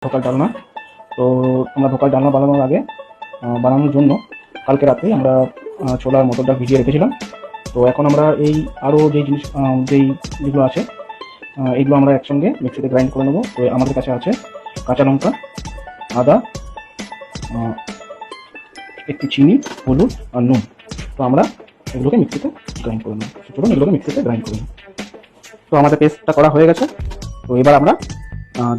ধোকার ডালনা। তো আমরা ধোকার ডালনা বানানোর আগে বানানোর জন্য কালকে রাতে আমরা ছোলার মটরটা ভিজিয়ে রেখেছিলাম। তো এখন আমরা এই আরও যেগুলো আছে এইগুলো আমরা একসঙ্গে মিক্সিতে গ্রাইন্ড করে নেবো। তো আমাদের কাছে আছে কাঁচা লঙ্কা, আদা, একটু চিনি, হলুদ আর নুন। তো আমরা এগুলোকে মিক্সিতে গ্রাইন্ড করে নেবো। চলুন এগুলোকে মিক্সিতে গ্রাইন্ড করে নেব। তো আমাদের পেস্টটা করা হয়ে গেছে। তো এবার আমরা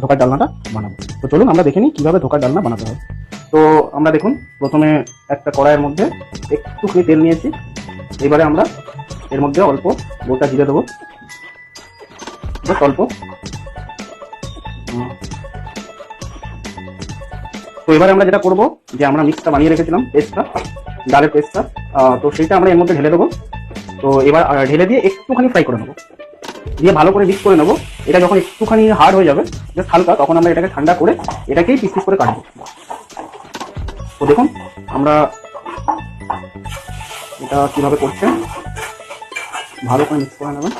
ধোকার ডালনাটা বানাবো। তো চলুন আমরা দেখে নিই কীভাবে ধোকার ডালনা বানাতে হয়। তো আমরা দেখুন প্রথমে একটা কড়াইয়ের মধ্যে একটুখানি তেল নিয়েছি। এবারে আমরা এর মধ্যে অল্প গোটা জিরে দেবো, অল্প। তো এবারে আমরা যেটা করবো যে আমরা মিক্সটা বানিয়ে রেখেছিলাম পেস্টটা, ডালের পেস্টটা, তো সেইটা আমরা এর মধ্যে ঢেলে দেবো। তো এবার ঢেলে দিয়ে একটুখানি ফ্রাই করে নেবো, দিয়ে ভালো করে মিক্স করে নেবো। এটা যখন একটুখানি হার্ড হয়ে যাবে, জাস্ট হালকা, তখন আমরা এটাকে ঠান্ডা করে এটাকেই পিস পিস করে কাটবো। তো দেখুন আমরা এটা কিভাবে করছে, ভালো করে মিক্স করে নেবেন।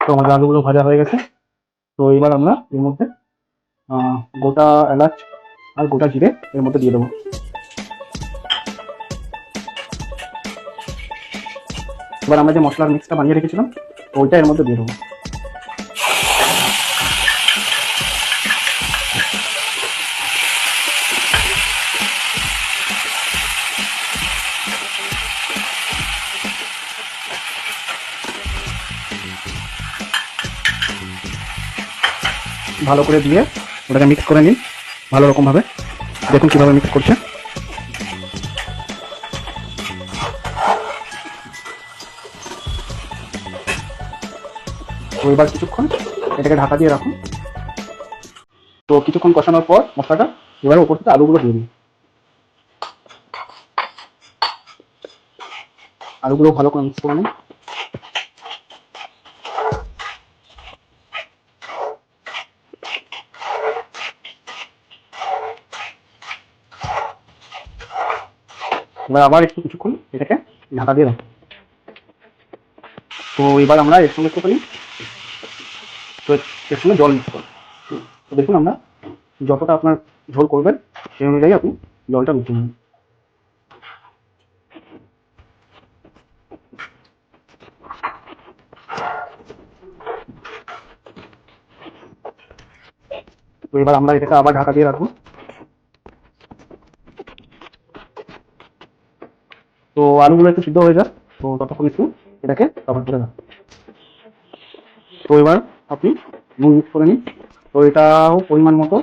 তো আমাদের আলুগুলো ভাজা হয়ে গেছে। তো এবার আমরা এর মধ্যে গোটা এলাচ আর গোটা জিরে এর মধ্যে দিয়ে দেবো। এবার আমরা যে মশলার মিক্সটা বানিয়ে রেখেছিলাম ওইটা এর মধ্যে দিয়ে দেবো। ভালো করে দিয়ে ওটাকে মিক্স করে নিন ভালো রকমভাবে। দেখুন কীভাবে মিক্স করছে। তো এবার কিছুক্ষণ এটাকে ঢাকা দিয়ে রাখুন। তো কিছুক্ষণ কষানোর পর মশলাটা এবার ওপর থেকে আলুগুলো দিয়ে দিন। আলুগুলো ভালো করে মিক্স করে নিন। এবার আবার একটু কিছুক্ষণ এটাকে ঢাকা দিয়ে রাখুন। তো এবার আমরা এর সঙ্গে একটুখানি তো এর সঙ্গে জল মিক্স করব। তো দেখুন আমরা যতটা আপনার ঝোল করবেন সেই অনুযায়ী আপনি জলটা মিশিয়ে নেবেন। তো এবার আমরা এটাকে আবার ঢাকা দিয়ে রাখবো। তো আলুগুলো একটু সিদ্ধ হয়ে যায়, তো ততক্ষণ একটু এটাকে কভার করে রাখবো। তো এবার আপনি নুন মিক্স করে নিন। তো এটাও পরিমাণ মতো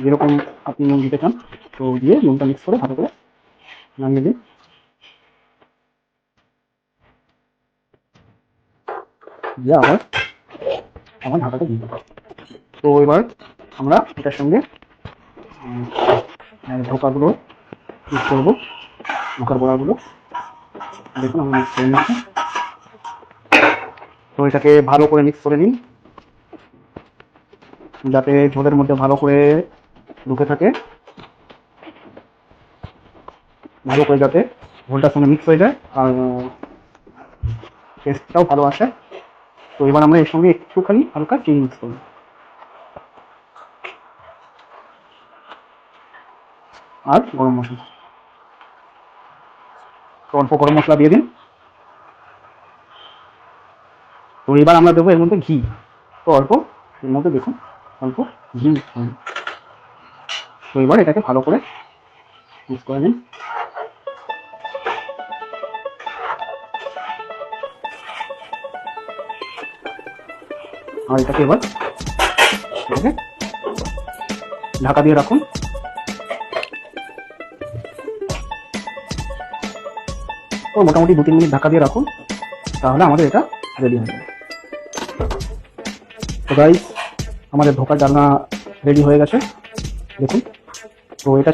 যেরকম আপনি নুন দিতে চান তো দিয়ে নুনটা মিক্স করে ভালো করে নামিয়ে দিন। দিয়ে আবার আমার ঢাকাটা দিন। তো এবার আমরা এটার সঙ্গে ধোকাগুলো মিক্স করবো, ধোকার বড়াগুলো। দেখুন আমরা মিক্স করে নিচ্ছি। তো এটাকে ভালো করে মিক্স করে নিন যাতে ঝোলের মধ্যে ভালো করে ঢুকে থাকে, ভালো করে যাতে ঝোলটার সঙ্গে মিক্স হয়ে যায় আর টেস্টটাও ভালো আসে। তো এবার আমরা এর সঙ্গে একটুখানি হালকা চিনি মিক্স করব। আর গরম মশলা। তো অল্প গরম মশলা দিয়ে দিন। তো এবার আমরা দেবো এর মধ্যে ঘি। তো অল্প এর মধ্যে দেখুন অল্প ঘি। তো এবার এটাকে ভালো করে মিক্স করে নিন। আর এটাকে এবার ঢাকা দিয়ে রাখুন। তো মোটামুটি 2-3 মিনিট ঢাকা দিয়ে রাখুন, তাহলে আমাদের এটা রেডি হয়ে যাবে। তো গাইস, আমাদের ধোকার ডালনা রেডি হয়ে গেছে দেখুন। তো এটা